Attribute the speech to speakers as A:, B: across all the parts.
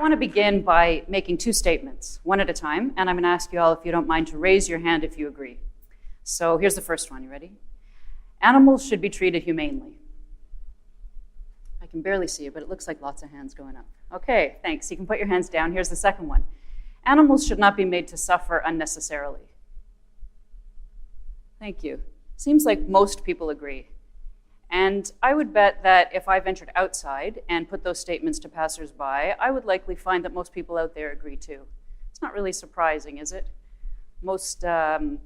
A: want to begin by making two statements, one at a time, and I'm going to ask you all, if you don't mind, to raise your hand if you agree. So here's the first one. You ready? Animals should be treated humanely. I can barely see you, but it looks like lots of hands going up. Okay, thanks. You can put your hands down. Here's the second one. Animals should not be made to suffer unnecessarily. Thank you. Seems like most people agree. And I would bet that if I ventured outside and put those statements to passersby, I would likely find that most people out there agree too. It's not really surprising, is it? More than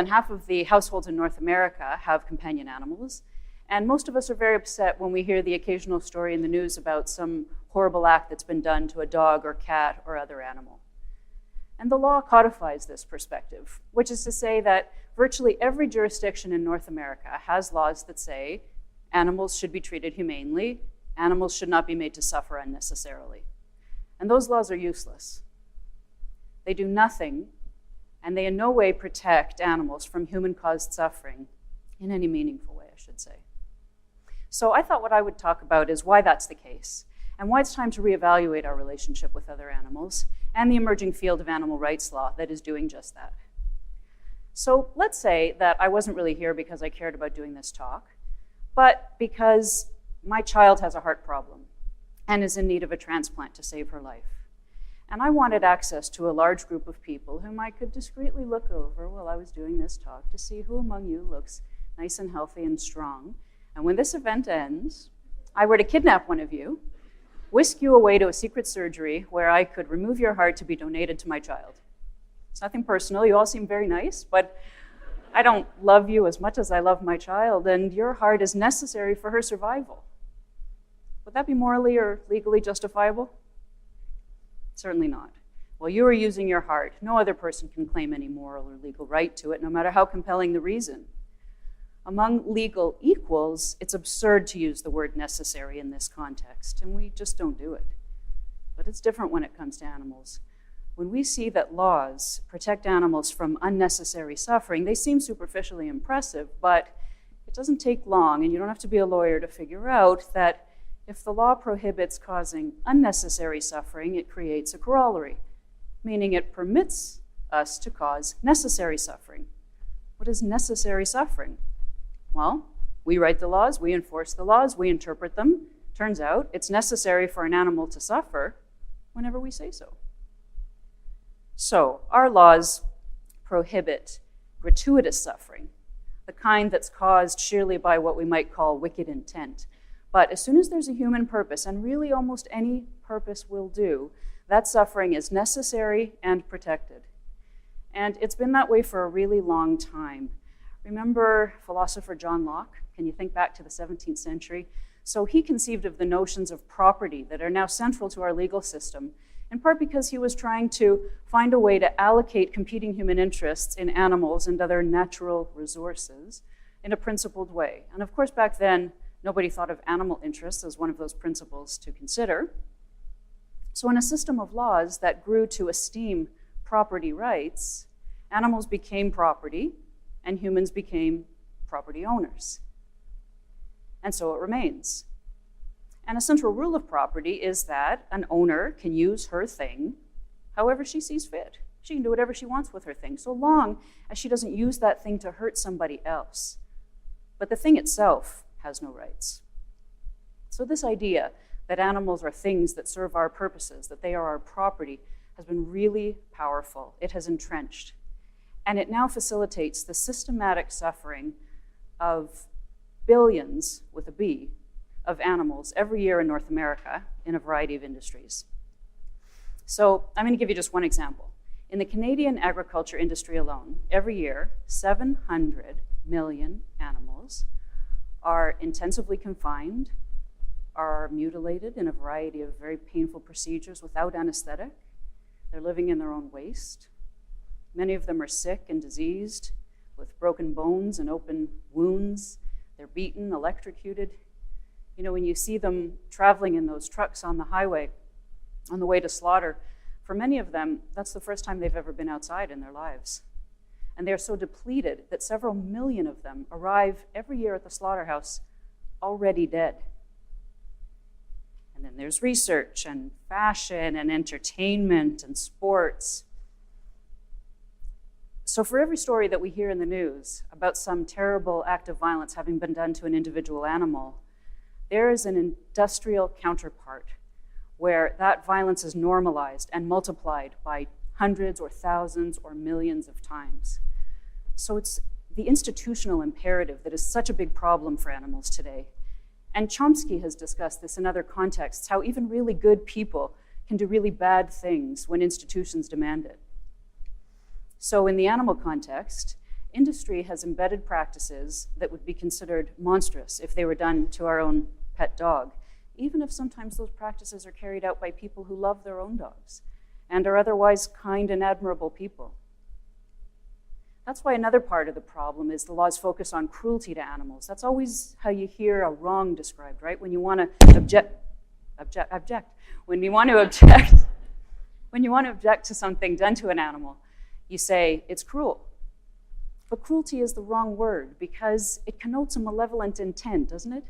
A: half of the households in North America have companion animals, and most of us are very upset when we hear the occasional story in the news about some horrible act that's been done to a dog or cat or other animal. And the law codifies this perspective, which is to say that virtually every jurisdiction in North America has laws that say animals should be treated humanely, animals should not be made to suffer unnecessarily. And those laws are useless. They do nothing, and they in no way protect animals from human-caused suffering in any meaningful way, I should say. So I thought what I would talk about is why that's the case, and why it's time to reevaluate our relationship with other animals, and the emerging field of animal rights law that is doing just that. So let's say that I wasn't really here because I cared about doing this talk, but because my child has a heart problem and is in need of a transplant to save her life. And I wanted access to a large group of people whom I could discreetly look over while I was doing this talk to see who among you looks nice and healthy and strong. And when this event ends, I were to kidnap one of you, whisk you away to a secret surgery where I could remove your heart to be donated to my child. It's nothing personal. You all seem very nice, but I don't love you as much as I love my child, and your heart is necessary for her survival. Would that be morally or legally justifiable? Certainly not. While you are using your heart, no other person can claim any moral or legal right to it, no matter how compelling the reason. Among legal equals, it's absurd to use the word necessary in this context, and we just don't do it. But it's different when it comes to animals. When we see that laws protect animals from unnecessary suffering, they seem superficially impressive, but it doesn't take long, and you don't have to be a lawyer to figure out that if the law prohibits causing unnecessary suffering, it creates a corollary, meaning it permits us to cause necessary suffering. What is necessary suffering? Well, we write the laws, we enforce the laws, we interpret them. Turns out it's necessary for an animal to suffer whenever we say so. So our laws prohibit gratuitous suffering, the kind that's caused sheerly by what we might call wicked intent. But as soon as there's a human purpose, and really almost any purpose will do, that suffering is necessary and protected. And it's been that way for a really long time. Remember philosopher John Locke? Can you think back to the 17th century? So he conceived of the notions of property that are now central to our legal system, in part because he was trying to find a way to allocate competing human interests in animals and other natural resources in a principled way. And of course, back then, nobody thought of animal interests as one of those principles to consider. So in a system of laws that grew to esteem property rights, animals became property, and humans became property owners. And so it remains. And a central rule of property is that an owner can use her thing however she sees fit. She can do whatever she wants with her thing, so long as she doesn't use that thing to hurt somebody else. But the thing itself has no rights. So this idea that animals are things that serve our purposes, that they are our property, has been really powerful. It has entrenched. And it now facilitates the systematic suffering of billions, with a B, of animals every year in North America in a variety of industries. So I'm going to give you just one example. In the Canadian agriculture industry alone, every year, 700 million animals are intensively confined, are mutilated in a variety of very painful procedures without anesthetic. They're living in their own waste. Many of them are sick and diseased with broken bones and open wounds. They're beaten, electrocuted. You know, when you see them traveling in those trucks on the highway on the way to slaughter, for many of them, that's the first time they've ever been outside in their lives. And they're so depleted that several million of them arrive every year at the slaughterhouse already dead. And then there's research and fashion and entertainment and sports. So for every story that we hear in the news about some terrible act of violence having been done to an individual animal, there is an industrial counterpart where that violence is normalized and multiplied by hundreds or thousands or millions of times. So it's the institutional imperative that is such a big problem for animals today. And Chomsky has discussed this in other contexts, how even really good people can do really bad things when institutions demand it. So in the animal context, industry has embedded practices that would be considered monstrous if they were done to our own pet dog, even if sometimes those practices are carried out by people who love their own dogs and are otherwise kind and admirable people. That's why another part of the problem is the law's focus on cruelty to animals. That's always how you hear a wrong described, right? When you want to object. When you want to object to something done to an animal, you say it's cruel. But cruelty is the wrong word because it connotes a malevolent intent, doesn't it?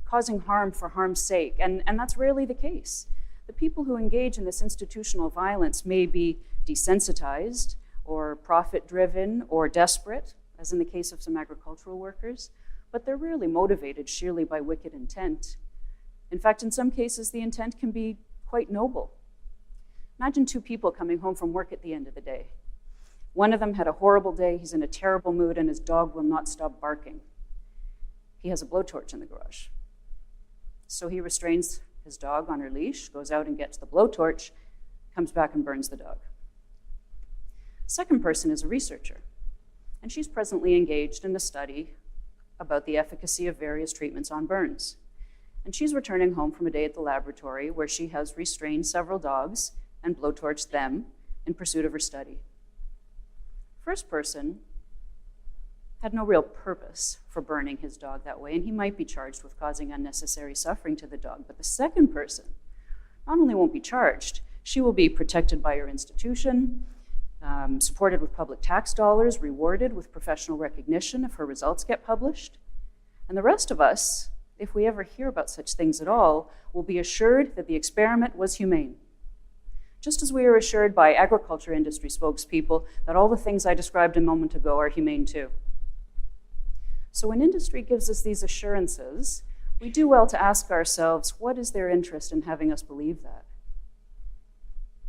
A: Causing harm for harm's sake, and that's rarely the case. The people who engage in this institutional violence may be desensitized or profit-driven or desperate, as in the case of some agricultural workers, but they're rarely motivated sheerly by wicked intent. In fact, in some cases, the intent can be quite noble. Imagine two people coming home from work at the end of the day. One of them had a horrible day, he's in a terrible mood, and his dog will not stop barking. He has a blowtorch in the garage. So he restrains his dog on her leash, goes out and gets the blowtorch, comes back and burns the dog. Second person is a researcher, and she's presently engaged in a study about the efficacy of various treatments on burns. And she's returning home from a day at the laboratory where she has restrained several dogs and blowtorched them in pursuit of her study. First person had no real purpose for burning his dog that way, and he might be charged with causing unnecessary suffering to the dog. But the second person not only won't be charged, she will be protected by her institution, supported with public tax dollars, rewarded with professional recognition if her results get published. And the rest of us, if we ever hear about such things at all, will be assured that the experiment was humane. Just as we are assured by agriculture industry spokespeople that all the things I described a moment ago are humane too. So when industry gives us these assurances, we do well to ask ourselves, what is their interest in having us believe that?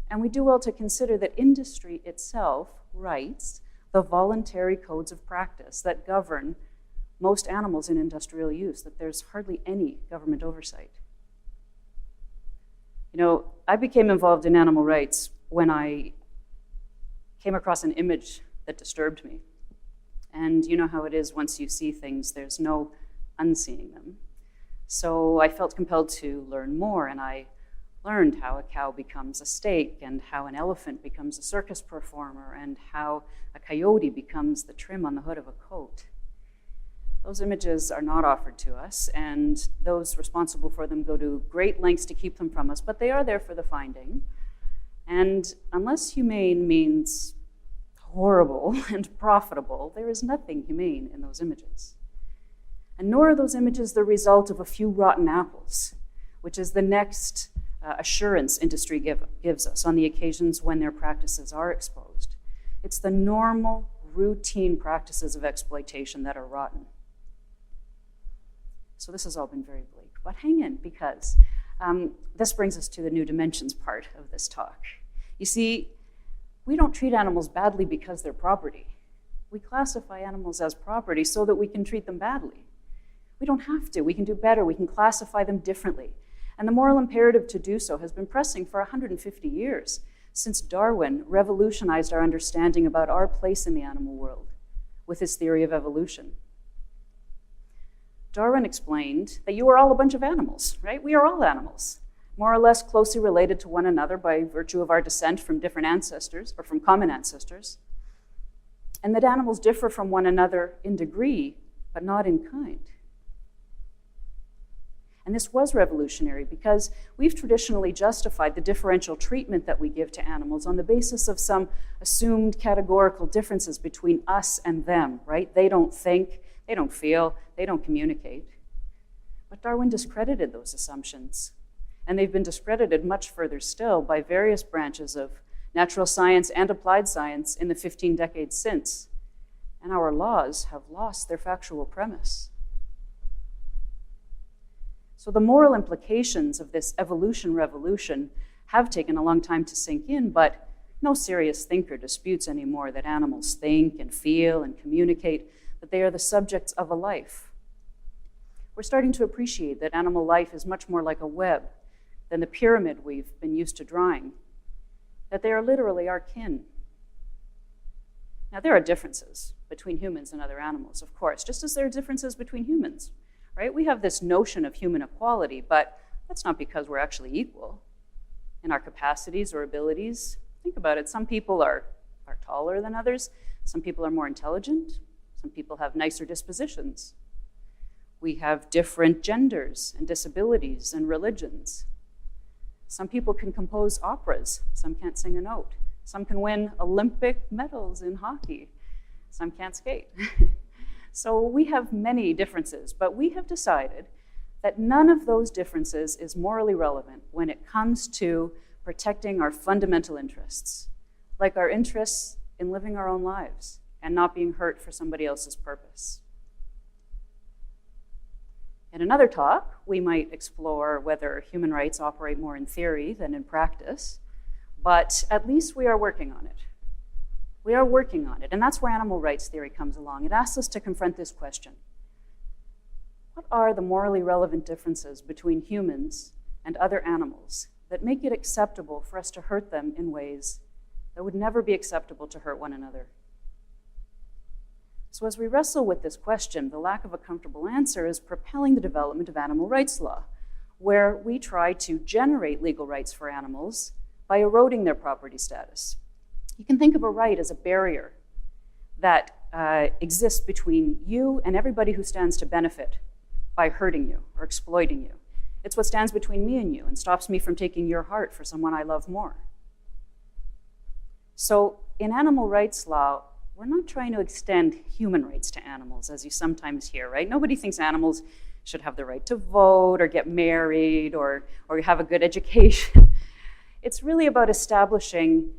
A: And we do well to consider that industry itself writes the voluntary codes of practice that govern most animals in industrial use, that there's hardly any government oversight. You know, I became involved in animal rights when I came across an image that disturbed me. And you know how it is once you see things, there's no unseeing them. So I felt compelled to learn more, and I learned how a cow becomes a steak, and how an elephant becomes a circus performer, and how a coyote becomes the trim on the hood of a coat. Those images are not offered to us, and those responsible for them go to great lengths to keep them from us, but they are there for the finding. And unless humane means horrible and profitable, there is nothing humane in those images. And nor are those images the result of a few rotten apples, which is the next assurance industry gives us on the occasions when their practices are exposed. It's the normal, routine practices of exploitation that are rotten. So this has all been very bleak, but hang in, because this brings us to the new dimensions part of this talk. You see, we don't treat animals badly because they're property. We classify animals as property so that we can treat them badly. We don't have to. We can do better. We can classify them differently. And the moral imperative to do so has been pressing for 150 years, since Darwin revolutionized our understanding about our place in the animal world with his theory of evolution. Darwin explained that you are all a bunch of animals, right? We are all animals, more or less closely related to one another by virtue of our descent from different ancestors, or from common ancestors, and that animals differ from one another in degree, but not in kind. And this was revolutionary because we've traditionally justified the differential treatment that we give to animals on the basis of some assumed categorical differences between us and them, right? They don't think, they don't feel, they don't communicate. But Darwin discredited those assumptions And they've been discredited much further still by various branches of natural science and applied science in the 15 decades since. And our laws have lost their factual premise. So the moral implications of this evolution revolution have taken a long time to sink in, but no serious thinker disputes anymore that animals think and feel and communicate, that they are the subjects of a life. We're starting to appreciate that animal life is much more like a web than the pyramid we've been used to drawing, that they are literally our kin. Now, there are differences between humans and other animals, of course, just as there are differences between humans, right? We have this notion of human equality, but that's not because we're actually equal in our capacities or abilities. Think about it. Some people are taller than others. Some people are more intelligent. Some people have nicer dispositions. We have different genders and disabilities and religions. Some people can compose operas. Some can't sing a note. Some can win Olympic medals in hockey. Some can't skate. So we have many differences, but we have decided that none of those differences is morally relevant when it comes to protecting our fundamental interests, like our interests in living our own lives and not being hurt for somebody else's purpose. In another talk, we might explore whether human rights operate more in theory than in practice, but at least we are working on it. We are working on it, and that's where animal rights theory comes along. It asks us to confront this question. What are the morally relevant differences between humans and other animals that make it acceptable for us to hurt them in ways that would never be acceptable to hurt one another? So as we wrestle with this question, the lack of a comfortable answer is propelling the development of animal rights law, where we try to generate legal rights for animals by eroding their property status. You can think of a right as a barrier that exists between you and everybody who stands to benefit by hurting you or exploiting you. It's what stands between me and you and stops me from taking your heart for someone I love more. So in animal rights law, we're not trying to extend human rights to animals, as you sometimes hear, right? Nobody thinks animals should have the right to vote or get married or have a good education. It's really about establishing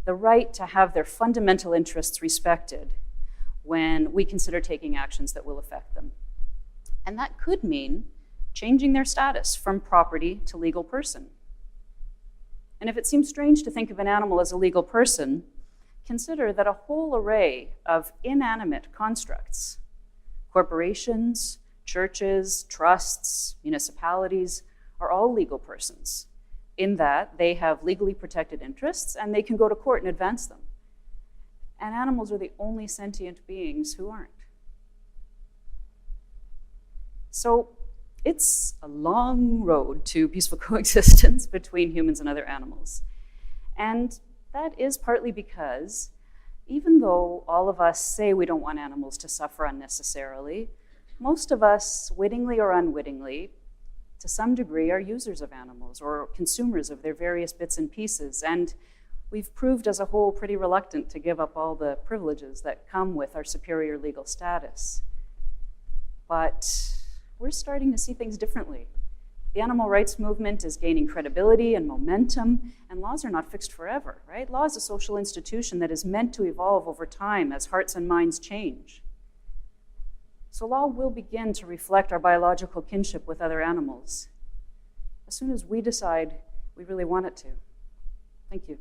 A: the right to have their fundamental interests respected when we consider taking actions that will affect them. And that could mean changing their status from property to legal person. And if it seems strange to think of an animal as a legal person, consider that a whole array of inanimate constructs, corporations, churches, trusts, municipalities, are all legal persons, in that they have legally protected interests and they can go to court and advance them. And animals are the only sentient beings who aren't. So it's a long road to peaceful coexistence between humans and other animals. And that is partly because even though all of us say we don't want animals to suffer unnecessarily, most of us, wittingly or unwittingly, to some degree, are users of animals or consumers of their various bits and pieces. And we've proved as a whole pretty reluctant to give up all the privileges that come with our superior legal status. But we're starting to see things differently. The animal rights movement is gaining credibility and momentum, and laws are not fixed forever, right? Law is a social institution that is meant to evolve over time as hearts and minds change. So law will begin to reflect our biological kinship with other animals as soon as we decide we really want it to. Thank you.